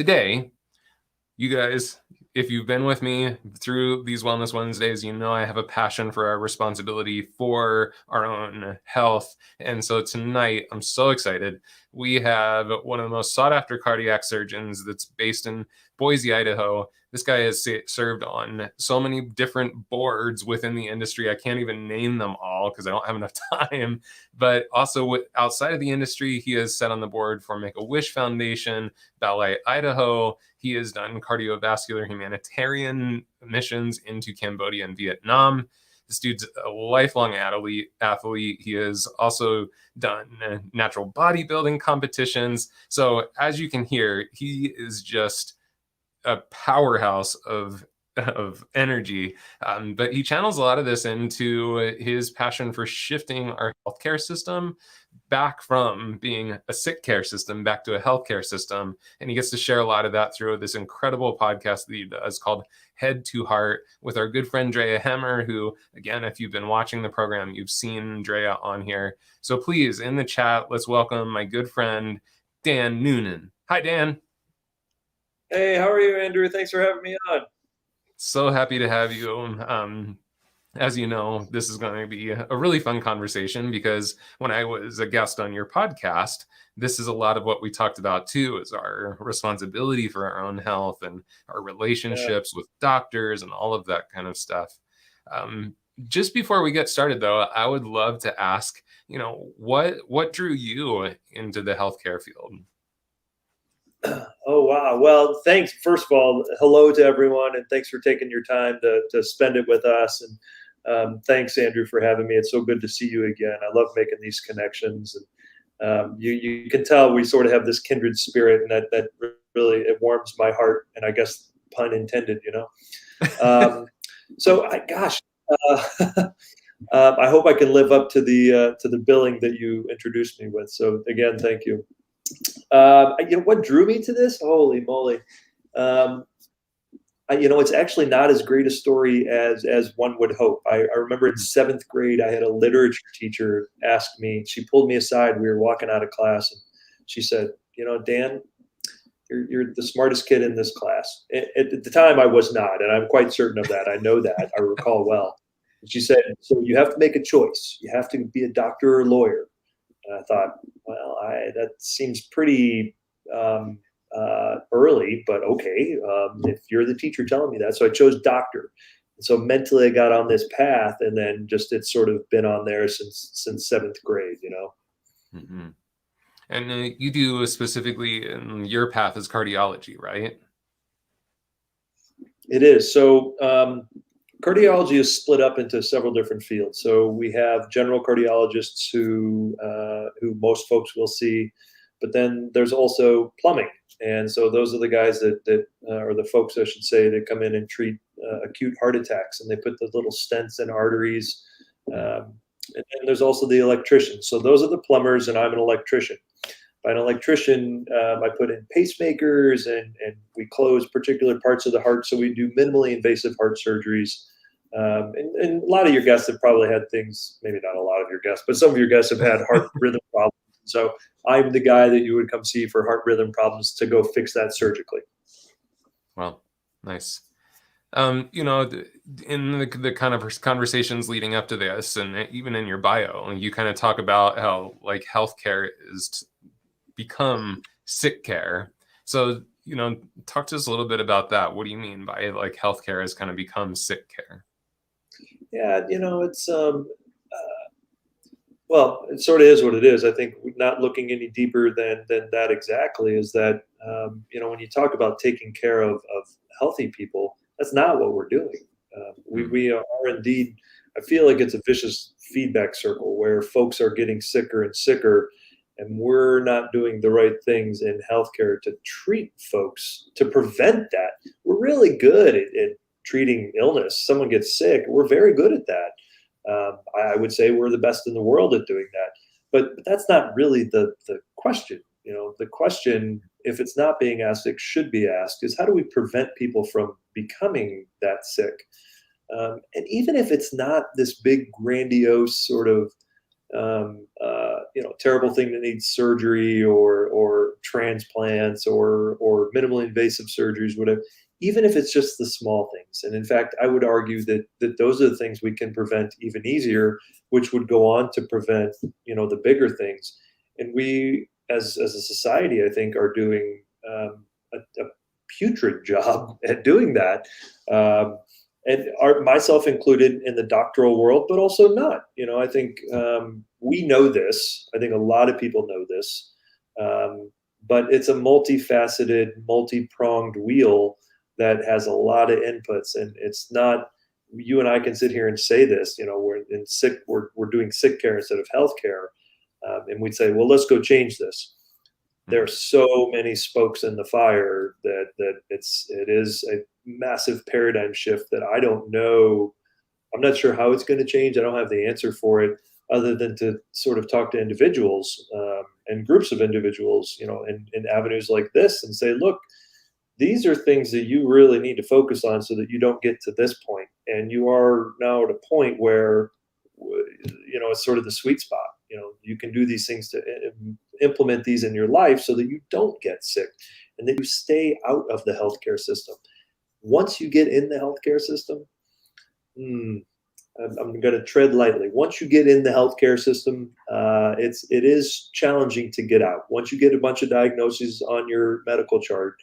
Today, you guys, if you've been with me through these Wellness Wednesdays, you know I have a passion for our responsibility for our own health. And so tonight, I'm so excited. We have one of the most sought after cardiac surgeons that's based in Boise, Idaho. This guy has served on so many different boards within the industry. I can't even name them all because I don't have enough time. But also outside of the industry, he has sat on the board for Make-A-Wish Foundation, Ballet Idaho. He has done cardiovascular humanitarian missions into Cambodia and Vietnam. This dude's a lifelong athlete. He has also done natural bodybuilding competitions. So as you can hear, he is just a powerhouse of energy. But he channels a lot of this into his passion for shifting our healthcare system back from being a sick care system back to a healthcare system. And he gets to share a lot of that through this incredible podcast that he does called Head to Heart with our good friend Drea Hemmer, who, again, if you've been watching the program, you've seen Drea on here. So please, in the chat, let's welcome my good friend, Dan Noonan. Hi, Dan. Hey, how are you, Andrew? Thanks for having me on. So happy to have you. As you know, this is going to be a really fun conversation because when I was a guest on your podcast, this is a lot of what we talked about too, is our responsibility for our own health and our relationships with doctors and all of that kind of stuff. Just before we get started, though, I would love to ask, what drew you into the healthcare field? Oh, wow. Well, thanks. First of all, hello to everyone, and thanks for taking your time to spend it with us. And thanks, Andrew, for having me. It's so good to see you again. I love making these connections. And you can tell we sort of have this kindred spirit, and that really, it warms my heart, and I guess pun intended, So, I hope I can live up to the billing that you introduced me with. So again, thank you. What drew me to this? Holy moly. It's actually not as great a story as one would hope. I remember in 7th grade, I had a literature teacher ask me, she pulled me aside. We were walking out of class and she said, Dan, you're the smartest kid in this class. At the time I was not, and I'm quite certain of that. I know that, I recall well. And she said, so you have to make a choice. You have to be a doctor or a lawyer. And I thought, well, that seems pretty early, but okay, if you're the teacher telling me that. So I chose doctor. And so mentally I got on this path, and then just it's sort of been on there since 7th grade, Mm-hmm. And you do specifically, in your path is cardiology, right? It is. So cardiology is split up into several different fields. So we have general cardiologists who most folks will see, but then there's also plumbing. And so those are the guys that or the folks, I should say, that come in and treat acute heart attacks, and they put the little stents in arteries. And then there's also the electricians. So those are the plumbers, and I'm an electrician. By an electrician, I put in pacemakers, and we close particular parts of the heart. So we do minimally invasive heart surgeries. And a lot of your guests have probably had things, maybe not a lot of your guests, but some of your guests have had heart rhythm problems. So I'm the guy that you would come see for heart rhythm problems to go fix that surgically. Well, nice. In the kind of conversations leading up to this, and even in your bio, you kind of talk about how like healthcare is become sick care. So, talk to us a little bit about that. What do you mean by like healthcare has kind of become sick care? Yeah, it's well, it sort of is what it is. I think not looking any deeper than that exactly is that when you talk about taking care of healthy people, that's not what we're doing. We are indeed. I feel like it's a vicious feedback circle where folks are getting sicker and sicker, and we're not doing the right things in healthcare to treat folks to prevent that. We're really good at treating illness. Someone gets sick, we're very good at that. I would say we're the best in the world at doing that. But that's not really the question. The question, if it's not being asked, it should be asked, is how do we prevent people from becoming that sick? And even if it's not this big, grandiose sort of terrible thing that needs surgery or transplants or minimally invasive surgeries, whatever. Even if it's just the small things, and in fact, I would argue that those are the things we can prevent even easier, which would go on to prevent the bigger things. And we, as a society, I think, are doing a putrid job at doing that. And myself included in the doctoral world, but also not. I think we know this. I think a lot of people know this, but it's a multifaceted, multi-pronged wheel that has a lot of inputs, and it's not. You and I can sit here and say this. We're doing sick care instead of health care, and we'd say, well, let's go change this. There are so many spokes in the fire that it is a massive paradigm shift that I don't know. I'm not sure how it's going to change. I don't have the answer for it, other than to sort of talk to individuals and groups of individuals, in avenues like this, and say, look, these are things that you really need to focus on so that you don't get to this point. And you are now at a point where, it's sort of the sweet spot. You can do these things to implement these in your life so that you don't get sick and that you stay out of the healthcare system. Once you get in the healthcare system, I'm going to tread lightly. Once you get in the healthcare system, it is challenging to get out. Once you get a bunch of diagnoses on your medical chart,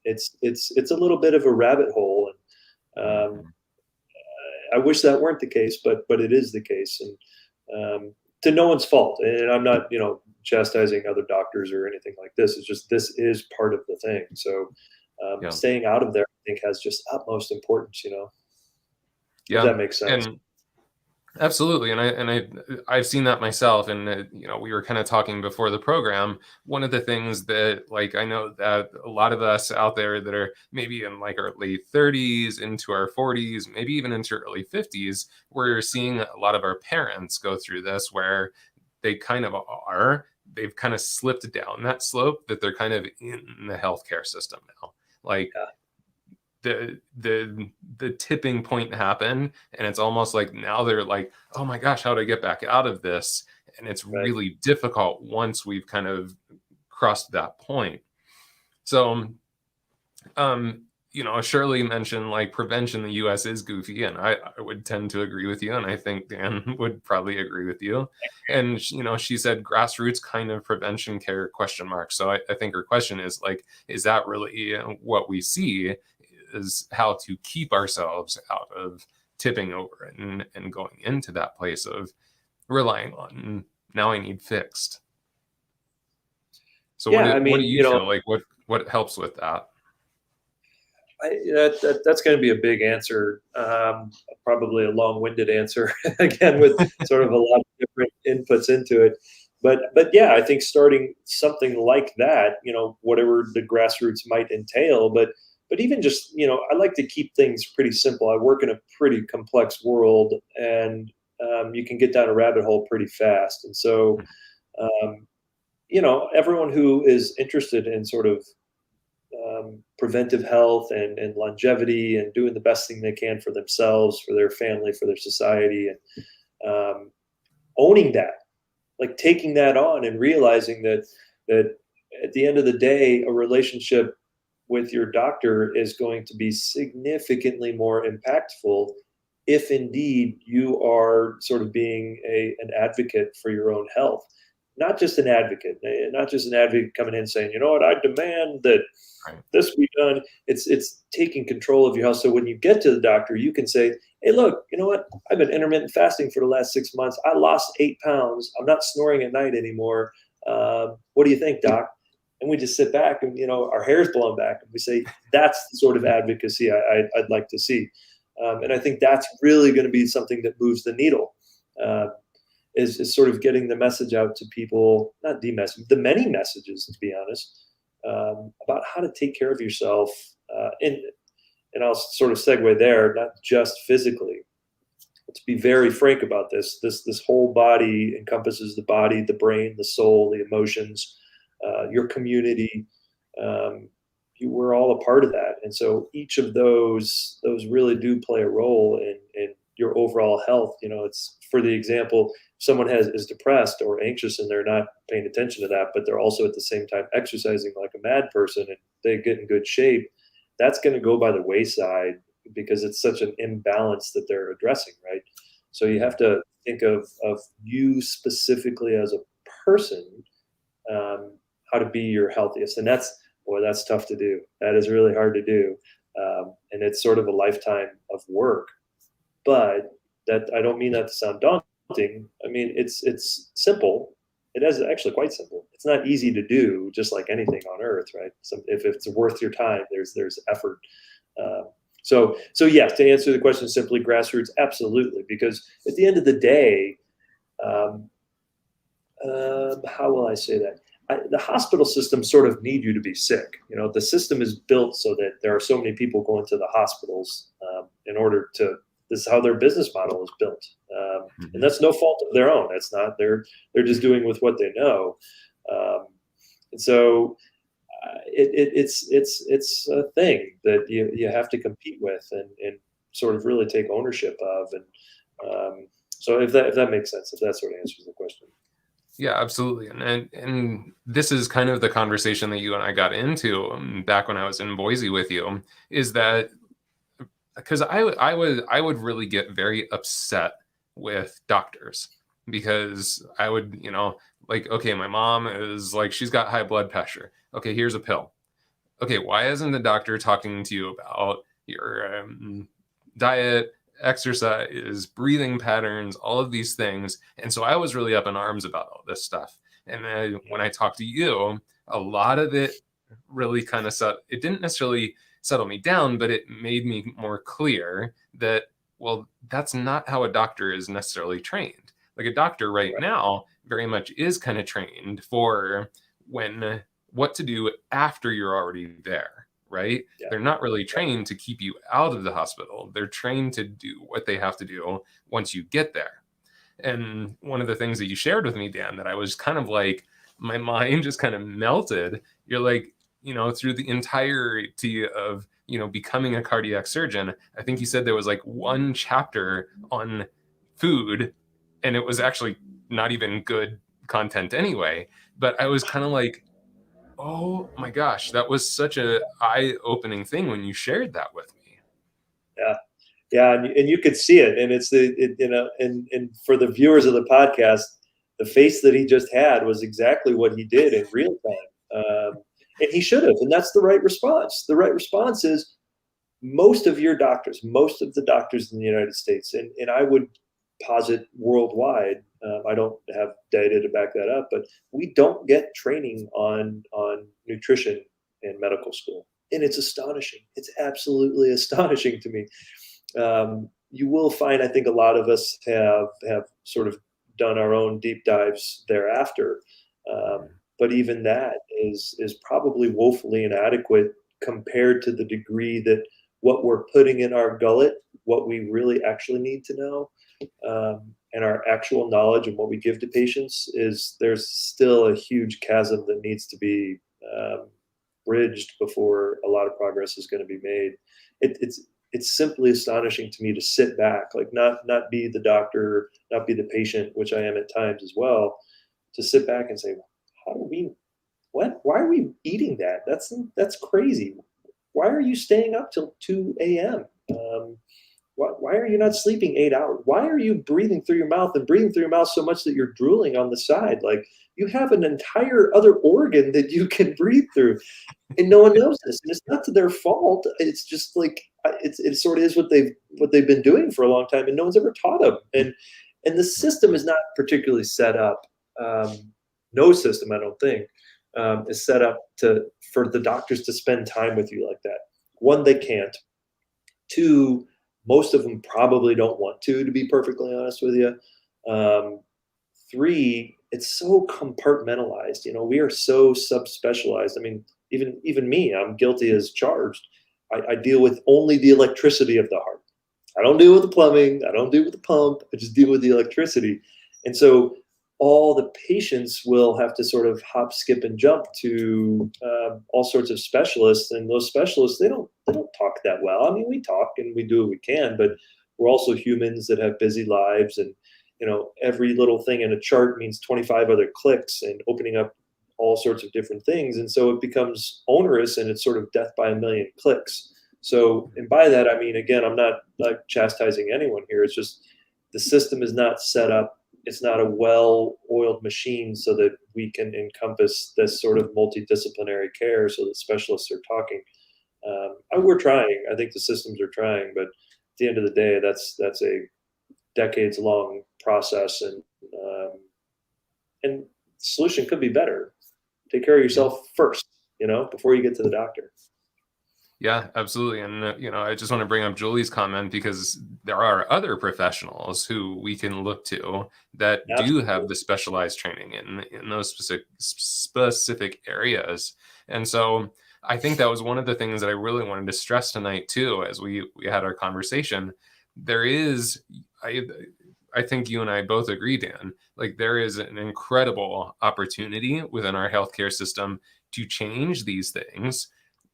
it's a little bit of a rabbit hole. And I wish that weren't the case, but it is the case, and to no one's fault. And I'm not, chastising other doctors or anything like this. It's just, this is part of the thing. So staying out of there, I think, has just utmost importance. Yeah, if that makes sense. And absolutely, and I've seen that myself. And we were kind of talking before the program. One of the things that, like, I know that a lot of us out there that are maybe in like our late 30s into our 40s, maybe even into early 50s, we're seeing a lot of our parents go through this, where they've kind of slipped down that slope, that they're kind of in the healthcare system now. Like, the tipping point happened, and it's almost like now they're like, oh my gosh, how do I get back out of this? And it's really difficult once we've kind of crossed that point. So Shirley mentioned, like, prevention in the US is goofy, and I would tend to agree with you, and I think Dan would probably agree with you. And she said grassroots kind of prevention care ? So I think her question is, like, is that really what we see, is how to keep ourselves out of tipping over and going into that place of relying on, now I need fixed. So what do you feel like, what helps with that? That's going to be a big answer, probably a long-winded answer, again, with sort of a lot of different inputs into it. But yeah, I think starting something like that, whatever the grassroots might entail, but even just, I like to keep things pretty simple. I work in a pretty complex world, and you can get down a rabbit hole pretty fast. And so, everyone who is interested in sort of preventive health and longevity and doing the best thing they can for themselves, for their family, for their society, and owning that, like taking that on and realizing that at the end of the day, a relationship with your doctor is going to be significantly more impactful if indeed you are sort of being an advocate for your own health. Not just an advocate coming in saying, you know what, I demand that this be done. It's taking control of your health. So when you get to the doctor, you can say, hey, look, you know what? I've been intermittent fasting for the last 6 months. I lost 8 pounds. I'm not snoring at night anymore. What do you think, doc? And we just sit back and, our hair's blown back. And we say, that's the sort of advocacy I'd like to see. And I think that's really going to be something that moves the needle. Is sort of getting the message out to people, not the message, the many messages, to be honest, about how to take care of yourself. And I'll sort of segue there, not just physically. To be very frank about this whole body encompasses the body, the brain, the soul, the emotions, your community. We're all a part of that. And so each of those really do play a role in your overall health. It's, for the example, someone is depressed or anxious and they're not paying attention to that, but they're also at the same time exercising like a mad person and they get in good shape, that's going to go by the wayside because it's such an imbalance that they're addressing, right? So you have to think of you specifically as a person, how to be your healthiest. And that's tough to do. That is really hard to do. And it's sort of a lifetime of work, but that, I don't mean that to sound daunting. I mean, it's simple. It is actually quite simple. It's not easy to do, just like anything on earth, right? So if it's worth your time, there's effort. So yes, to answer the question simply, grassroots, absolutely. Because at the end of the day, how will I say that? The hospital system sort of need you to be sick. The system is built so that there are so many people going to the hospitals in order to. This is how their business model is built, and that's no fault of their own. It's not. They're just doing with what they know, and so it's a thing that you have to compete with and sort of really take ownership of. And so if that makes sense, if that sort of answers the question. Yeah, absolutely. And this is kind of the conversation that you and I got into back when I was in Boise with you, is that because I would really get very upset with doctors because I would, like, okay, my mom is like, she's got high blood pressure. Okay, here's a pill. Okay, why isn't the doctor talking to you about your diet, exercise, breathing patterns, all of these things? And so I was really up in arms about all this stuff. And then when I talked to you, a lot of it really kind of it didn't necessarily settle me down, but it made me more clear that, well, that's not how a doctor is necessarily trained. Like a doctor right now very much is kind of trained for what to do after you're already there, right? Yeah. They're not really trained to keep you out of the hospital. They're trained to do what they have to do once you get there. And one of the things that you shared with me, Dan, that I was kind of like, my mind just kind of melted. You're like, through the entirety of, becoming a cardiac surgeon, I think you said there was like one chapter on food, and it was actually not even good content anyway. But I was kind of like, oh my gosh, that was such a eye-opening thing when you shared that with me. Yeah, and you could see it, and and for the viewers of the podcast, the face that he just had was exactly what he did in real time, and he should have, and that's the right response. The right response is most of the doctors in the United States, and I would posit worldwide. I don't have data to back that up, but we don't get training on nutrition in medical school, and it's astonishing. It's absolutely astonishing to me. You will find, I think, a lot of us have sort of done our own deep dives thereafter, but even that is probably woefully inadequate compared to the degree that what we're putting in our gullet, what we really actually need to know, and our actual knowledge and what we give to patients there's still a huge chasm that needs to be bridged before a lot of progress is going to be made. It's simply astonishing to me to sit back, like not be the doctor, not be the patient, which I am at times as well, to sit back and say, why are we eating that? That's crazy. Why are you staying up till 2 a.m.? Why are you not sleeping 8 hours? Why are you breathing through your mouth so much that you're drooling on the side? Like, you have an entire other organ that you can breathe through, and no one knows this. And it's not to their fault. It's just like it sort of is what they've been doing for a long time, and no one's ever taught them. And the system is not particularly set up. No system, I don't think, is set up for the doctors to spend time with you like that. One, they can't. Two, most of them probably don't want to be perfectly honest with you. Three, it's so compartmentalized. We are so subspecialized. I mean, even me, I'm guilty as charged. I deal with only the electricity of the heart. I don't deal with the plumbing. I don't deal with the pump. I just deal with the electricity. And so all the patients will have to sort of hop, skip, and jump to all sorts of specialists. And those specialists, they don't talk that well. I mean, we talk and we do what we can, but we're also humans that have busy lives, and every little thing in a chart means 25 other clicks and opening up all sorts of different things, and so it becomes onerous, and it's sort of death by a million clicks. So, and by that I mean, again, I'm not like chastising anyone here. It's just the system is not set up. It's not a well-oiled machine so that we can encompass this sort of multidisciplinary care so that specialists are talking. We're trying. I think the systems are trying, but at the end of the day, that's a decades-long process, and solution could be better. Take care of yourself first, before you get to the doctor. Yeah, absolutely. And, I just want to bring up Julie's comment, because there are other professionals who we can look to that do have the specialized training in those specific areas. And so I think that was one of the things that I really wanted to stress tonight too, as we had our conversation. There is, I think you and I both agree, Dan, like there is an incredible opportunity within our healthcare system to change these things.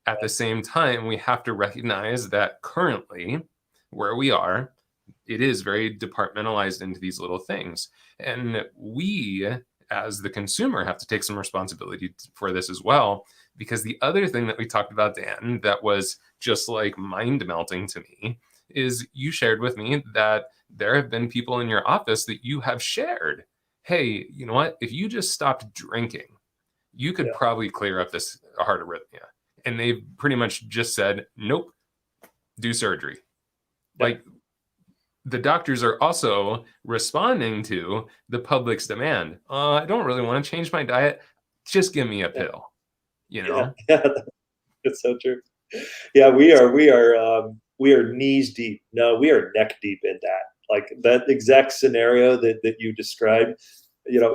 At the same time, we have to recognize that currently, where we are, it is very departmentalized into these little things. And we, as the consumer, have to take some responsibility for this as well. Because the other thing that we talked about, Dan, that was just like mind melting to me, is you shared with me that there have been people in your office that you have shared, hey, you know what? If you just stopped drinking, you could probably clear up this heart arrhythmia. And they've pretty much just said, nope, do surgery. Like, the doctors are also responding to the public's demand. I don't really want to change my diet. Just give me a pill, Yeah, that's so true. Yeah, we are knees deep. No, we are neck deep in that. Like that exact scenario that you described.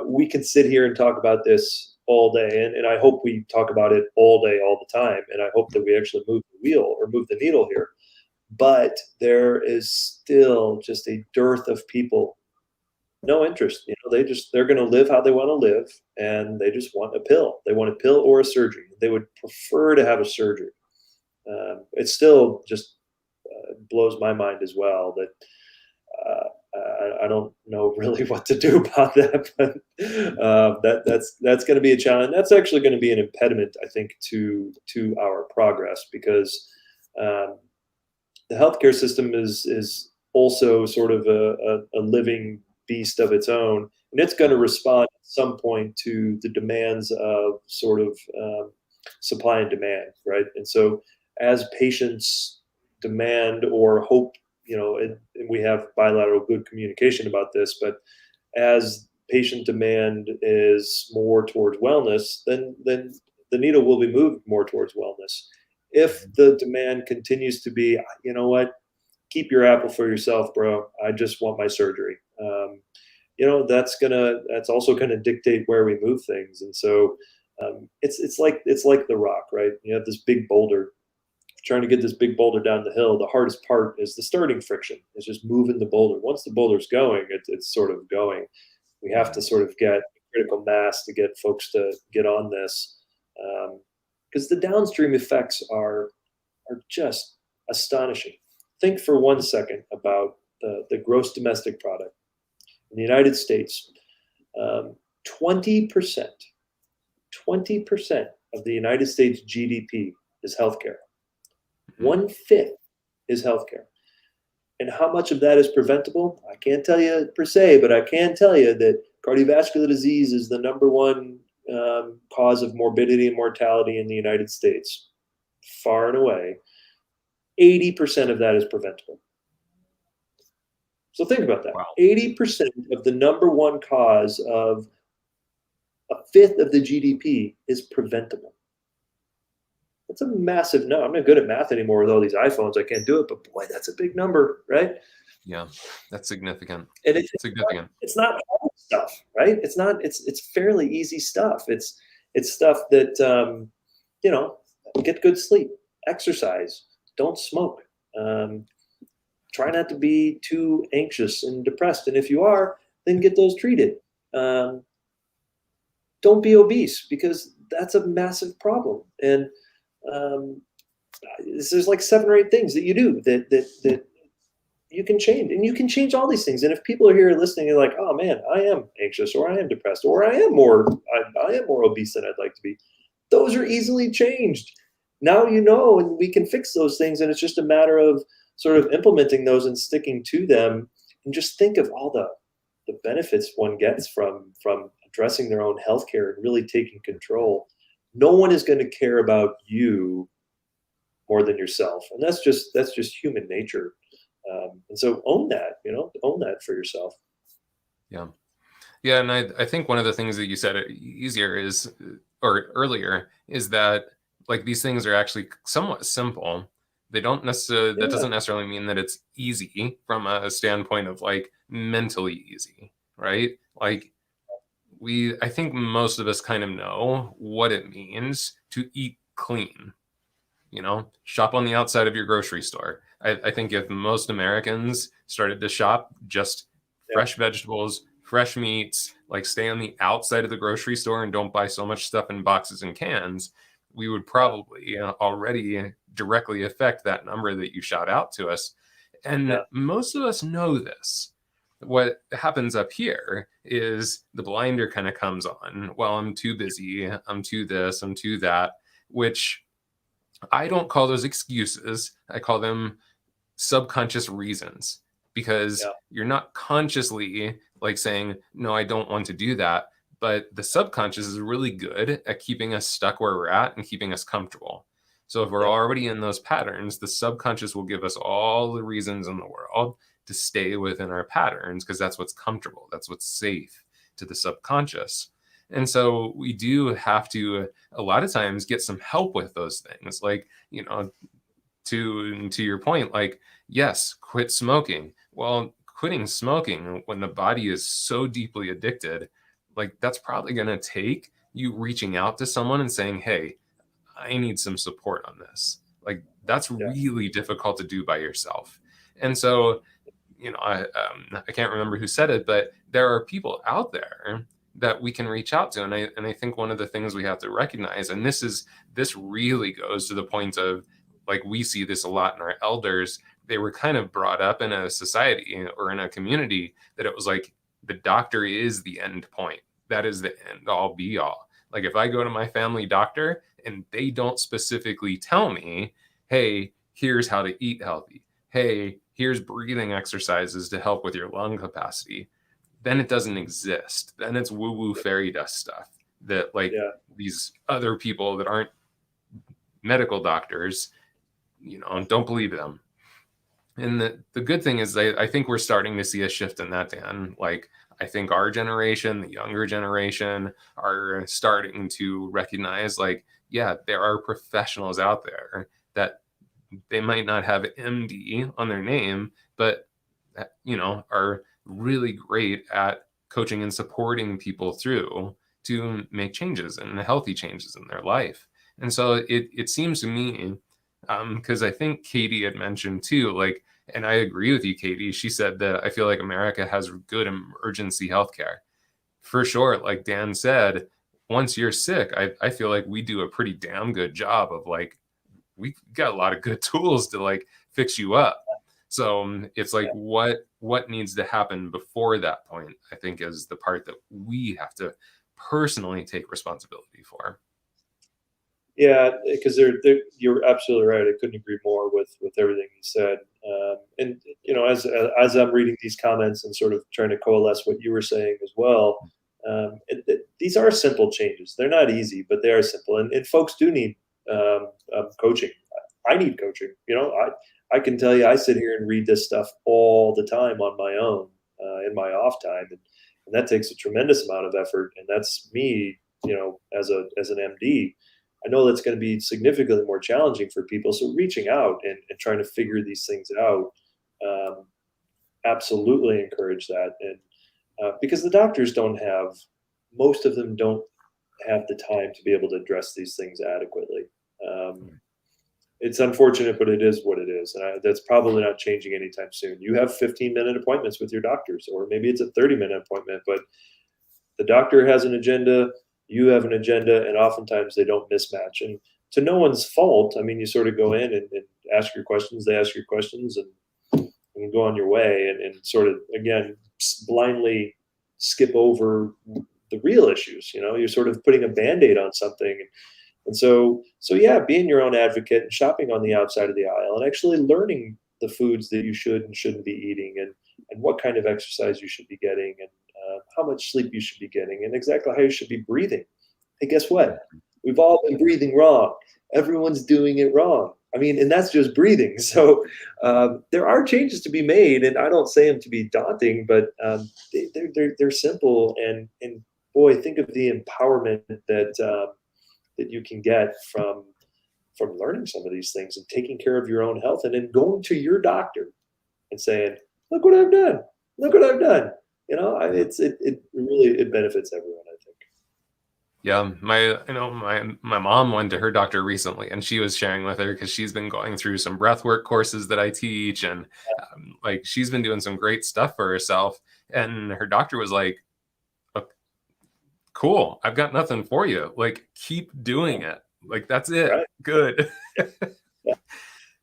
We can sit here and talk about this all day, and I hope we talk about it all day, all the time, and I hope that we actually move the wheel or move the needle here. But there is still just a dearth of people, no interest. They're going to live how they want to live, and they just want a pill. They want a pill or a surgery. They would prefer to have a surgery. It still just blows my mind as well that I don't know really what to do about that, but that's going to be a challenge. That's actually going to be an impediment, I think, to our progress, because the healthcare system is also sort of a living beast of its own, and it's going to respond at some point to the demands of sort of supply and demand, right? And so as patients demand or hope, and we have bilateral good communication about this, but as patient demand is more towards wellness, then the needle will be moved more towards wellness. If the demand continues to be, keep your apple for yourself, bro, I just want my surgery. That's also gonna dictate where we move things. And so it's like the rock, right? You have this big boulder. Trying to get this big boulder down the hill, the hardest part is the starting friction. It's just moving the boulder. Once the boulder's going, it's sort of going. We have to sort of get critical mass to get folks to get on this, because the downstream effects are just astonishing. Think for 1 second about the gross domestic product in the United States. 20% of the United States GDP is healthcare. 1/5 is healthcare. And how much of that is preventable? I can't tell you per se, but I can tell you that cardiovascular disease is the #1 cause of morbidity and mortality in the United States, far and away. 80% of that is preventable. So think about that. Wow. 80% of the #1 cause of 1/5 of the GDP is preventable. That's a massive number. I'm not good at math anymore with all these iPhones. I can't do it, but boy, that's a big number, right? Yeah, that's significant. And it's significant. It's not hard stuff, right? It's fairly easy stuff. It's stuff that get good sleep, exercise, don't smoke, try not to be too anxious and depressed, and if you are, then get those treated. Don't be obese, because that's a massive problem. And there's like 7 or 8 things that you do that you can change, and you can change all these things. And if people are here listening, you're like, oh man, I am anxious, or I am depressed, or I am more obese than I'd like to be. Those are easily changed. Now you know, and we can fix those things. And it's just a matter of sort of implementing those and sticking to them. And just think of all the benefits one gets from addressing their own healthcare and really taking control. No one is going to care about you more than yourself, and that's just human nature. And so own that, own that for yourself. Yeah. Yeah. And I think one of the things that you said easier is, or earlier, is that like these things are actually somewhat simple. They don't necessarily, that Yeah, doesn't necessarily mean that it's easy from a standpoint of like mentally easy, right? Like I think most of us kind of know what it means to eat clean, shop on the outside of your grocery store. I think if most Americans started to shop just yeah, fresh vegetables, fresh meats, like stay on the outside of the grocery store and don't buy so much stuff in boxes and cans, we would yeah, probably already directly affect that number that you shout out to us. And yeah, most of us know this. What happens up here is the blinder kind of comes on. Well, I'm too busy. I'm too this. I'm too that, which I don't call those excuses. I call them subconscious reasons, because yeah, you're not consciously like saying, no, I don't want to do that. But the subconscious is really good at keeping us stuck where we're at and keeping us comfortable. So if we're yeah, already in those patterns, the subconscious will give us all the reasons in the world to stay within our patterns, because that's what's comfortable. That's what's safe to the subconscious. And so we do have to, a lot of times, get some help with those things. Like, to your point, like, yes, quit smoking. Well, quitting smoking when the body is so deeply addicted, like that's probably going to take you reaching out to someone and saying, hey, I need some support on this. Like that's yeah, really difficult to do by yourself. And so, I can't remember who said it, but there are people out there that we can reach out to. And I think one of the things we have to recognize, and this really goes to the point of, like, we see this a lot in our elders. They were kind of brought up in a society or in a community that it was like the doctor is the end point. That is the end all be all. Like if I go to my family doctor and they don't specifically tell me, hey, here's how to eat healthy, hey, here's breathing exercises to help with your lung capacity, then it doesn't exist. Then it's woo woo fairy dust stuff that, like, yeah, these other people that aren't medical doctors, don't believe them. And the good thing is, I think we're starting to see a shift in that, Dan. Like, I think our generation, the younger generation, are starting to recognize, like, yeah, there are professionals out there that they might not have MD on their name, but are really great at coaching and supporting people through to make changes and healthy changes in their life. And so it seems to me, because I think Katie had mentioned too, like, and I agree with you, Katie. She said that I feel like America has good emergency healthcare. For sure, like Dan said, once you're sick, I feel like we do a pretty damn good job of, like, we got a lot of good tools to like fix you up. So it's like what needs to happen before that point, I think, is the part that we have to personally take responsibility for. yeah. Because you're absolutely right. I couldn't agree more with everything you said. And as I'm reading these comments and sort of trying to coalesce what you were saying as well, these are simple changes. They're not easy, but they are simple. And folks do need coaching. I need coaching. I can tell you, I sit here and read this stuff all the time on my own in my off time, and that takes a tremendous amount of effort. And that's me, as an MD. I know that's going to be significantly more challenging for people. So reaching out and trying to figure these things out, um, absolutely encourage that. And because the doctors most of them don't have the time to be able to address these things adequately. Um, it's unfortunate, but it is what it is. And that's probably not changing anytime soon. You have 15-minute appointments with your doctors, or maybe it's a 30-minute appointment, but the doctor has an agenda, you have an agenda, and oftentimes they don't mismatch. And to no one's fault, I mean, you sort of go in and ask your questions, they ask your questions, and and go on your way, and sort of, again, blindly skip over the real issues. You're sort of putting a band-aid on something. And so yeah, being your own advocate and shopping on the outside of the aisle and actually learning the foods that you should and shouldn't be eating, and what kind of exercise you should be getting, and how much sleep you should be getting, and exactly how you should be breathing. Hey, guess what? We've all been breathing wrong. Everyone's doing it wrong. I mean, and that's just breathing. So there are changes to be made, and I don't say them to be daunting, but they're simple. And boy, think of the empowerment that you can get from learning some of these things and taking care of your own health, and then going to your doctor and saying, "Look what I've done! Look what I've done!" It really it benefits everyone, I think. Yeah, my mom went to her doctor recently, and she was sharing with her because she's been going through some breathwork courses that I teach, and like she's been doing some great stuff for herself. And her doctor was like, "Oh, cool, I've got nothing for you. Like, keep doing it. Like, that's it. Right? Good." Yeah,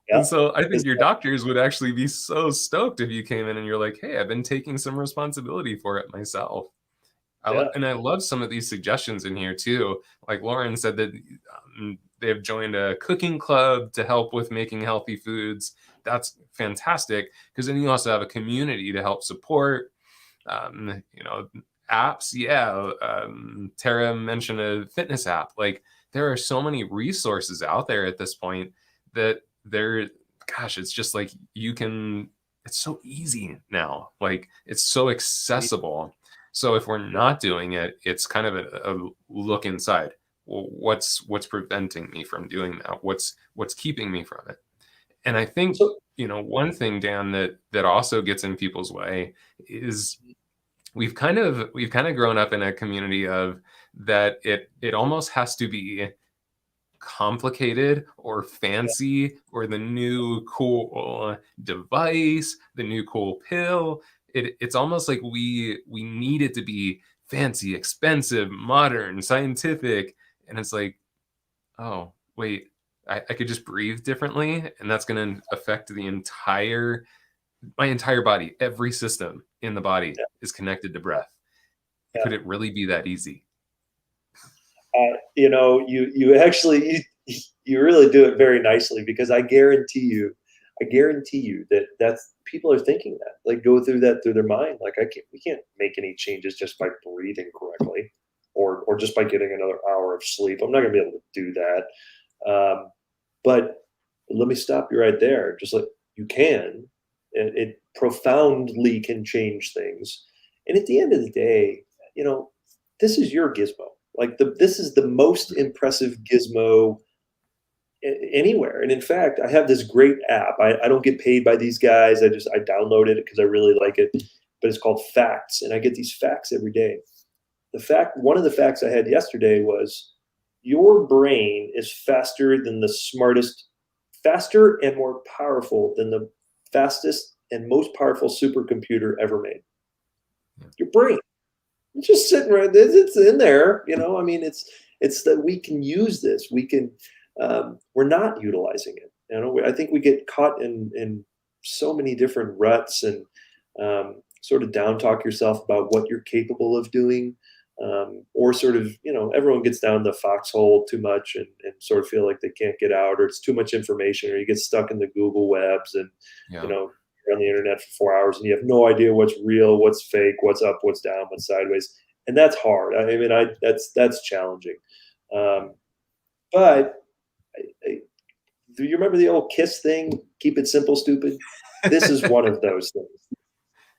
And yeah. so I think Is your that- doctors would actually be so stoked if you came in and you're like, "Hey, I've been taking some responsibility for it myself." yeah, And I love some of these suggestions in here too. Like Lauren said that they have joined a cooking club to help with making healthy foods. That's fantastic because then you also have a community to help support. You know, apps. Yeah, Tara mentioned a fitness app. Like there are so many resources out there at this point that they're, gosh, it's just like you can. It's so easy now. Like it's so accessible. So if we're not doing it, it's kind of a look inside. Well, what's preventing me from doing that? What's keeping me from it? And I think, so one thing, Dan, that also gets in people's way is we've kind of grown up in a community of that it almost has to be complicated or yeah, fancy or the new cool device, the new cool pill. It's almost like we need it to be fancy, expensive, modern, scientific. And it's like, oh, wait, I could just breathe differently, and that's going to affect my entire body. Every system in the body yeah, is connected to breath. yeah. Could it really be that easy? You actually you really do it very nicely, because I guarantee you that that's people are thinking that, like, go through that through their mind. Like, we can't make any changes just by breathing correctly, or just by getting another hour of sleep. I'm not gonna be able to do that. But let me stop you right there. Just like you can, it profoundly can change things. And at the end of the day, you know, this is your gizmo. Like this is the most impressive gizmo anywhere. And in fact, I have this great app. I don't get paid by these guys. I downloaded it because I really like it. But it's called Facts, and I get these facts every day. One of the facts I had yesterday was your brain is faster and more powerful than the fastest and most powerful supercomputer ever made. Your brain. It's just sitting right there. It's in there. I mean, it's that we can use this. We're not utilizing it. I think we get caught in so many different ruts, and sort of down talk yourself about what you're capable of doing, or sort of, everyone gets down the foxhole too much, and sort of feel like they can't get out, or it's too much information, or you get stuck in the Google webs, and Yeah. you're on the internet for 4 hours and you have no idea what's real, what's fake, what's up, what's down, what's sideways, and that's hard. I mean, that's challenging. Um, but do you remember the old KISS thing? Keep it simple, stupid. This is one of those things.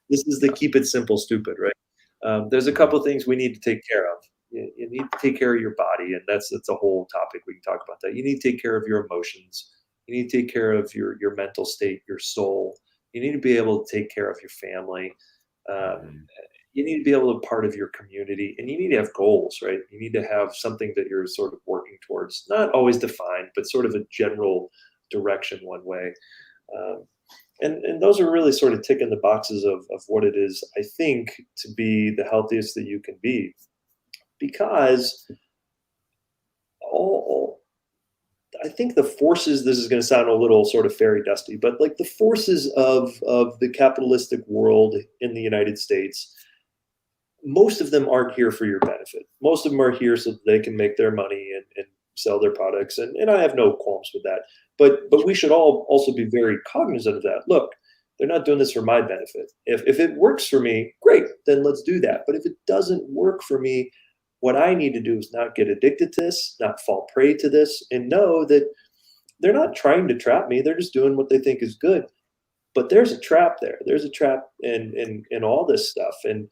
This is the keep it simple, stupid, right? There's a couple of things we need to take care of. You need to take care of your body, and that's a whole topic. We can talk about that. You need to take care of your emotions. You need to take care of your mental state, your soul. You need to be able to take care of your family. Um, Mhm. you need to be able to be part of your community, and you need to have goals, right? You need to have something that you're sort of working towards, not always defined, but sort of a general direction one way. Um, and those are really sort of ticking the boxes of what it is, I think, to be the healthiest that you can be. Because all I think the forces, this is going to sound a little sort of fairy dusty, but like the forces of the capitalistic world in the United States, most of them aren't here for your benefit. Most of them are here so that they can make their money and sell their products. And I have no qualms with that. But we should all also be very cognizant of that. Look, they're not doing this for my benefit. If it works for me, great, then let's do that. But if it doesn't work for me, what I need to do is not get addicted to this, not fall prey to this, and know that they're not trying to trap me. They're just doing what they think is good. But there's a trap there. There's a trap in all this stuff. And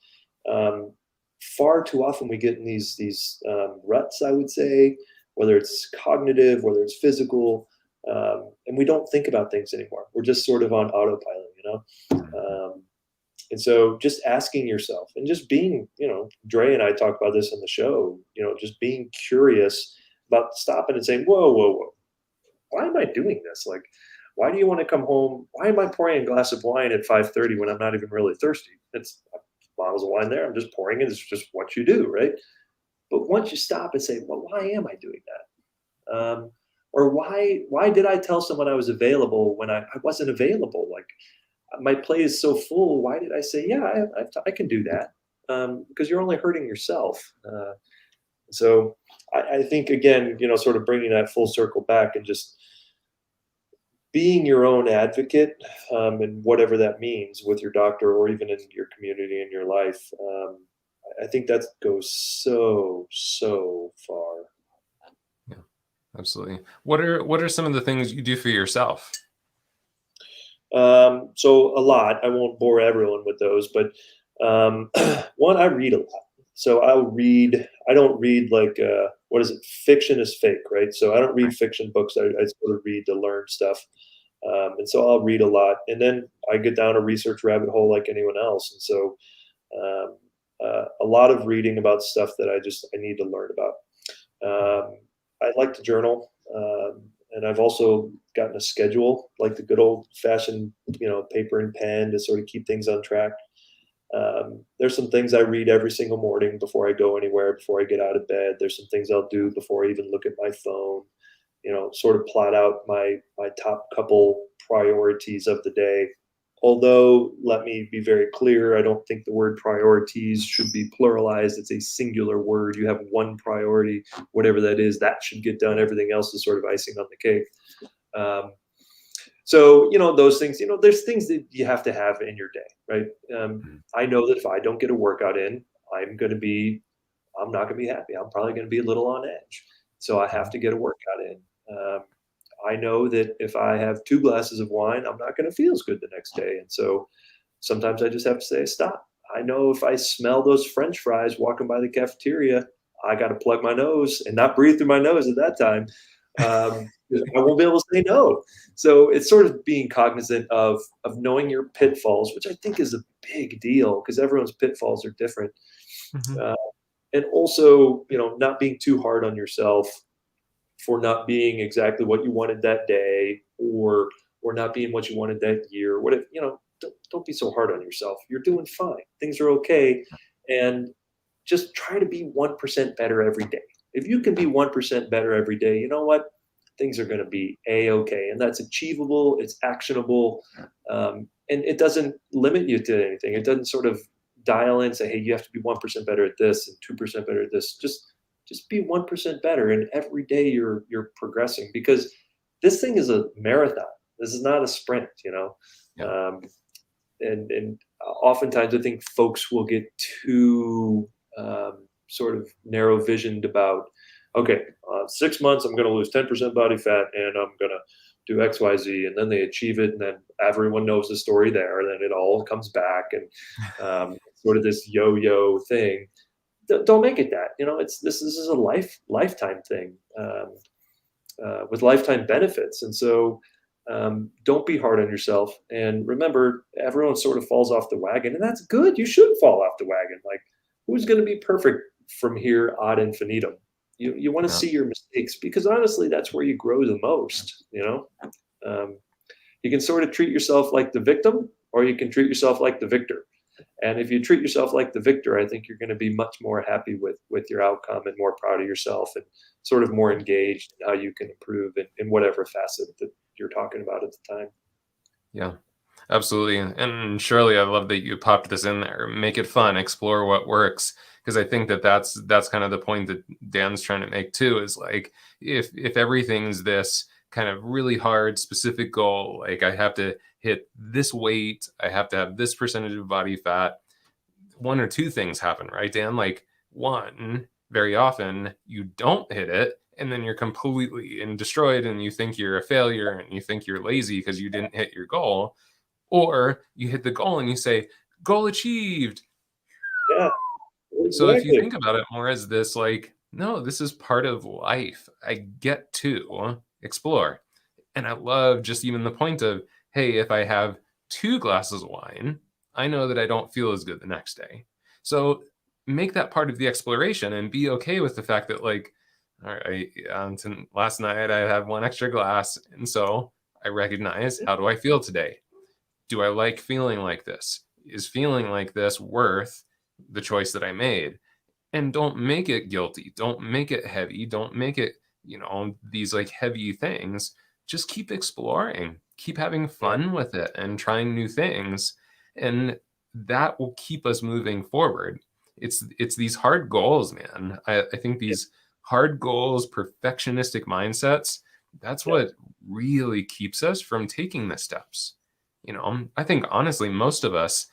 um, far too often we get in these ruts, I would say, whether it's cognitive, whether it's physical, and we don't think about things anymore. We're just sort of on autopilot, you know? And so just asking yourself and just being, Dre and I talk about this in the show, just being curious about stopping and saying, whoa, whoa, whoa, why am I doing this? Like, why do you want to come home? Why am I pouring a glass of wine at 5:30 when I'm not even really thirsty? It's bottles of wine there. I'm just pouring it. It's just what you do, right? But once you stop and say, well, why am I doing that? Or why did I tell someone I was available when I wasn't available? Like, my plate is so full. Why did I say, yeah, I can do that? Because you're only hurting yourself. So I think, again, sort of bringing that full circle back and just being your own advocate, and whatever that means with your doctor or even in your community and your life. I think that goes so far. Yeah, absolutely. What are some of the things you do for yourself? So a lot. I won't bore everyone with those, but one, I read a lot. So I'll read. I don't read like what is it? Fiction is fake, right? So I don't read fiction books. I sort of read to learn stuff, and so I'll read a lot, and then I get down a research rabbit hole like anyone else, and so um, a lot of reading about stuff that I need to learn about. I like to journal, and I've also gotten a schedule, like the good old fashioned, paper and pen to sort of keep things on track. There's some things I read every single morning before I go anywhere, before I get out of bed. There's some things I'll do before I even look at my phone. Sort of plot out my top couple priorities of the day. Although, let me be very clear, I don't think the word priorities should be pluralized. It's a singular word. You have one priority, whatever that is, that should get done. Everything else is sort of icing on the cake. So, those things, there's things that you have to have in your day, right? I know that if I don't get a workout in, I'm not going to be happy. I'm probably going to be a little on edge. So I have to get a workout in. I know that if I have 2 glasses of wine, I'm not going to feel as good the next day. And so sometimes I just have to say, stop. I know if I smell those French fries walking by the cafeteria, I got to plug my nose and not breathe through my nose at that time. I won't be able to say no. So it's sort of being cognizant of knowing your pitfalls, which I think is a big deal because everyone's pitfalls are different. Mm-hmm. And also, not being too hard on yourself for not being exactly what you wanted that day, or not being what you wanted that year. What if, don't be so hard on yourself. You're doing fine. Things are okay. And just try to be 1% better every day. If you can be 1% better every day, you know what? Things are going to be A-okay. And that's achievable. It's actionable. And it doesn't limit you to anything. It doesn't sort of dial in and say, hey, you have to be 1% better at this and 2% better at this. Just be 1% better, and every day you're progressing, because this thing is a marathon. This is not a sprint, Yeah. And oftentimes I think folks will get too sort of narrow visioned about, okay, 6 months I'm going to lose 10% body fat and I'm going to do X, Y, Z, and then they achieve it, and then everyone knows the story there, and then it all comes back, and sort of this yo-yo thing. Don't make it that. This is a lifetime thing, with lifetime benefits, and so don't be hard on yourself. And remember, everyone sort of falls off the wagon, and that's good. You should fall off the wagon. Like, who's going to be perfect from here ad infinitum? You want to Yeah. see your mistakes, because honestly, that's where you grow the most. You can sort of treat yourself like the victim, or you can treat yourself like the victor. And if you treat yourself like the victor, I think you're going to be much more happy with your outcome and more proud of yourself and sort of more engaged in how you can improve in whatever facet that you're talking about at the time. Yeah, absolutely. And Shirley, I love that you popped this in there. Make it fun, explore what works. Because I think that that's kind of the point that Dan's trying to make too, is like if everything's this kind of really hard specific goal, like I have to hit this weight, I have to have this percentage of body fat, one or two things happen, right, Dan? Like one, very often you don't hit it, and then you're completely destroyed, and you think you're a failure, and you think you're lazy because you didn't hit your goal, or you hit the goal and you say, "Goal achieved." Yeah, So if you exactly. think about it more as this, like, no, this is part of life. I get to explore. And I love just even the point of, hey, if I have two glasses of wine, I know that I don't feel as good the next day. So make that part of the exploration and be okay with the fact that, like, all right, last night I had one extra glass. And so I recognize, how do I feel today? Do I like feeling like this? Is feeling like this worth the choice that I made? And don't make it guilty. Don't make it heavy. Don't make it, these like heavy things. Just keep exploring, keep having Yeah, fun with it and trying new things. And that will keep us moving forward. It's these hard goals, man. I think yeah, these hard goals, perfectionistic mindsets, that's yeah, what really keeps us from taking the steps. I think honestly, most of us,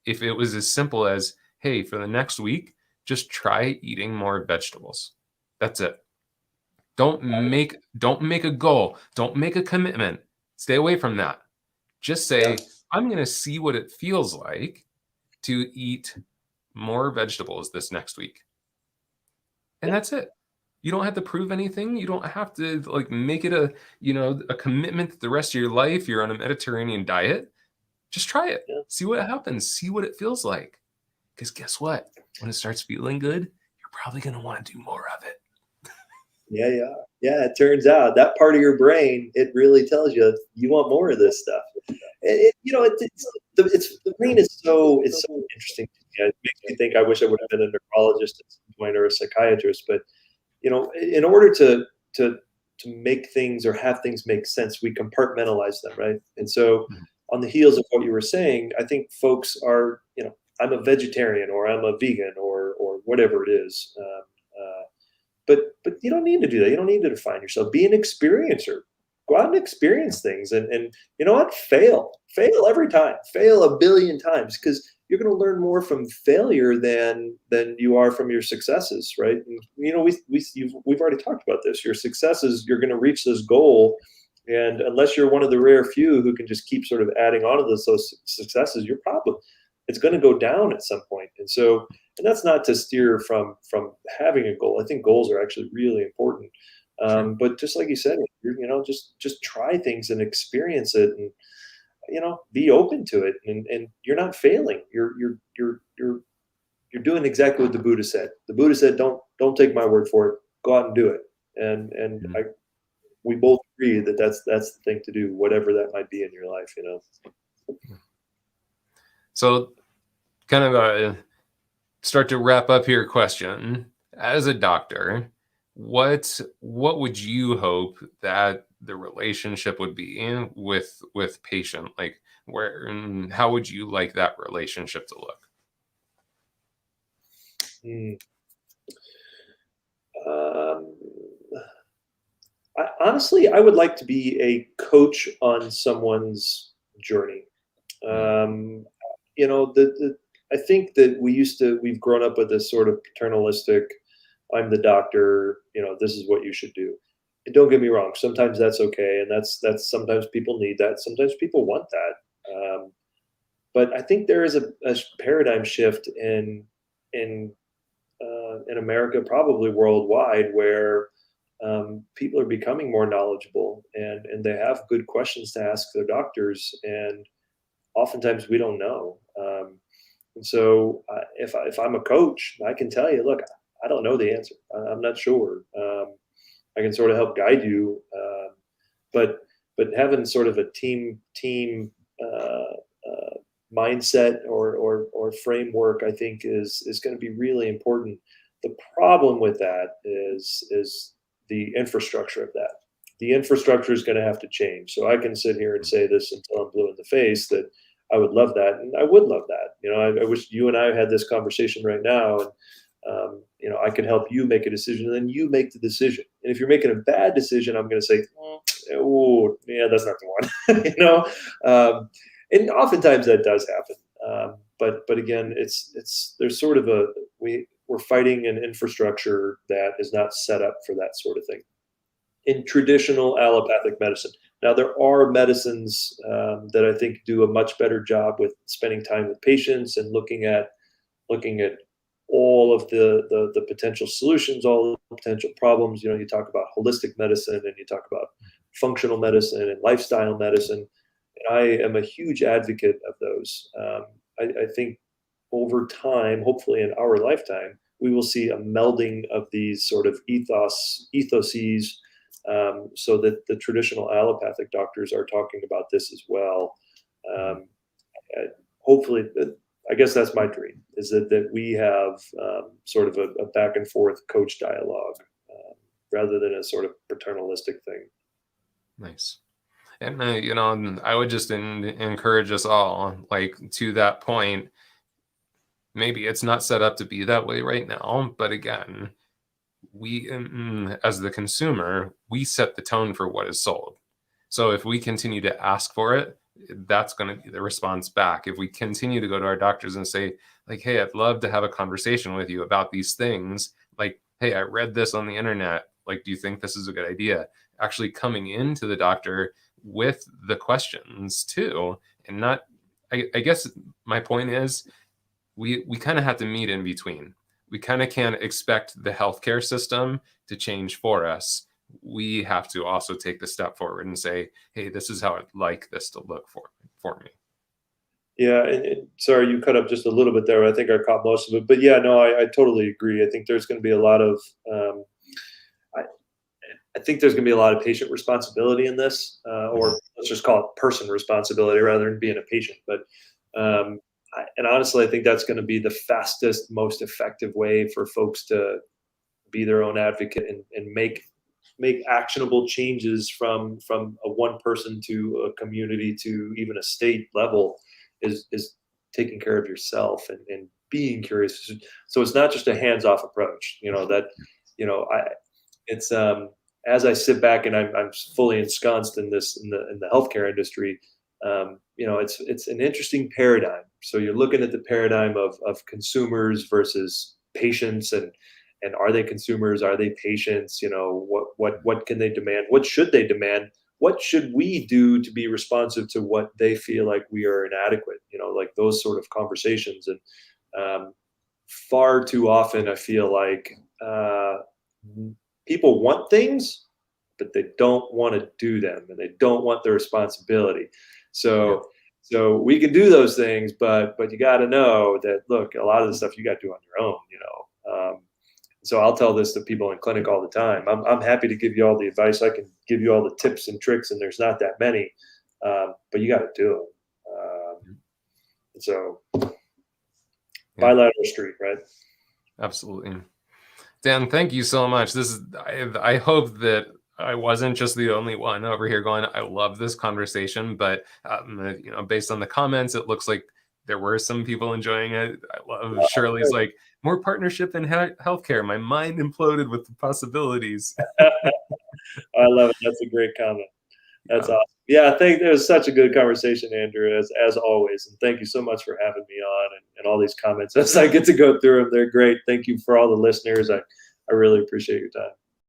if it was as simple as, hey, for the next week, just try eating more vegetables. That's it. Don't make a goal. Don't make a commitment. Stay away from that. Just yeah, say, I'm going to see what it feels like to eat more vegetables this next week. And yeah, that's it. You don't have to prove anything. You don't have to like make it a commitment that the rest of your life you're on a Mediterranean diet. Just try it. yeah. See what happens. See what it feels like. Because guess what? When it starts feeling good, you're probably going to want to do more of it. Yeah, yeah, yeah. It turns out that part of your brain, it really tells you you want more of this stuff. The brain is it's so interesting to me. It makes me think I wish I would have been a neurologist at some point or a psychiatrist. But in order to to make things or have things make sense, we compartmentalize them, right? And so, Mhm. on the heels of what you were saying, I think folks are, I'm a vegetarian or I'm a vegan or whatever it is. But you don't need to do that. You don't need to define yourself. Be an experiencer. Go out and experience things, and you know what? Fail every time. Fail a billion times because you're going to learn more from failure than you are from your successes, right? And, we've already talked about this. Your successes, you're going to reach this goal, and unless you're one of the rare few who can just keep sort of adding on to those successes, you're probably it's going to go down at some point. And so, and that's not to steer from having a goal. I think goals are actually really important. Sure. But just like you said, just try things and experience it, and be open to it. And you're not failing. You're doing exactly what the Buddha said. The Buddha said, "Don't take my word for it. Go out and do it." And Mhm. we both agree that that's the thing to do, whatever that might be in your life. So, kind of start to wrap up your question. As a doctor, what would you hope that the relationship would be with patient? Like, where and how would you like that relationship to look? Mm. Um, honestly, I would like to be a coach on someone's journey. Mm, Um, I think that we've grown up with this sort of paternalistic, I'm the doctor, this is what you should do. And don't get me wrong, sometimes that's okay. And that's sometimes people need that. Sometimes people want that. But I think there is a paradigm shift in America, probably worldwide, where people are becoming more knowledgeable and they have good questions to ask their doctors, and oftentimes we don't know. And so, if I'm a coach, I can tell you, look, I don't know the answer. I'm not sure. I can sort of help guide you, but having sort of a team mindset or or framework, I think is going to be really important. The problem with that is the infrastructure of that. The infrastructure is going to have to change. So I can sit here and say this until I'm blue in the face that I would love that, and I would love that. I wish you and I had this conversation right now, and I can help you make a decision, and then you make the decision. And if you're making a bad decision, I'm going to say, oh, yeah, that's not the one. And oftentimes that does happen. But again, there's sort of we're fighting an infrastructure that is not set up for that sort of thing in traditional allopathic medicine. Now, there are medicines that I think do a much better job with spending time with patients and looking at all of the potential solutions, all the potential problems. You talk about holistic medicine, and you talk about functional medicine and lifestyle medicine. And I am a huge advocate of those. I think over time, hopefully in our lifetime, we will see a melding of these sort of ethoses, so that the traditional allopathic doctors are talking about this as well. Hopefully, I guess that's my dream, is that we have sort of a back and forth coach dialogue, rather than a sort of paternalistic thing. Nice. And I would just encourage us all, like, to that point. Maybe it's not set up to be that way right now, but again, we, as the consumer, we set the tone for what is sold. So if we continue to ask for it, that's going to be the response back. If we continue to go to our doctors and say, like, hey, I'd love to have a conversation with you about these things. Like, hey, I read this on the internet. Like, do you think this is a good idea? Actually coming into the doctor with the questions too, and not, I guess my point is, we kind of have to meet in between. We kind of can't expect the healthcare system to change for us. We have to also take the step forward and say, hey, this is how I'd like this to look for me. Yeah, and sorry, you cut up just a little bit there. I think I caught most of it, but yeah, no, I totally agree. I think there's going to be a lot of, I think there's going to be a lot of patient responsibility in this, or let's just call it person responsibility rather than being a patient. But and honestly, I think that's going to be the fastest, most effective way for folks to be their own advocate and make actionable changes from a one person to a community to even a state level, is taking care of yourself and being curious. So it's not just a hands-off approach, it's as I sit back and I'm fully ensconced in the healthcare industry. It's an interesting paradigm. So you're looking at the paradigm of consumers versus patients, and are they consumers? Are they patients? What can they demand? What should they demand? What should we do to be responsive to what they feel like we are inadequate? Like those sort of conversations. And far too often, I feel like people want things, but they don't want to do them, and they don't want the responsibility. So we can do those things, but you got to know that, look, a lot of the stuff you got to do on your own, So I'll tell this to people in clinic all the time. I'm happy to give you all the advice. I can give you all the tips and tricks, and there's not that many, but you got to do them. So bilateral street, right? Absolutely. Dan, thank you so much. I hope that I wasn't just the only one over here going, I love this conversation, but based on the comments, it looks like there were some people enjoying it. I love Shirley's like, more partnership in healthcare. My mind imploded with the possibilities. I love it. That's a great comment. That's awesome. Yeah, I think it was such a good conversation, Andrew, as always. And thank you so much for having me on, and all these comments. As I get to go through them, they're great. Thank you for all the listeners. I really appreciate your time.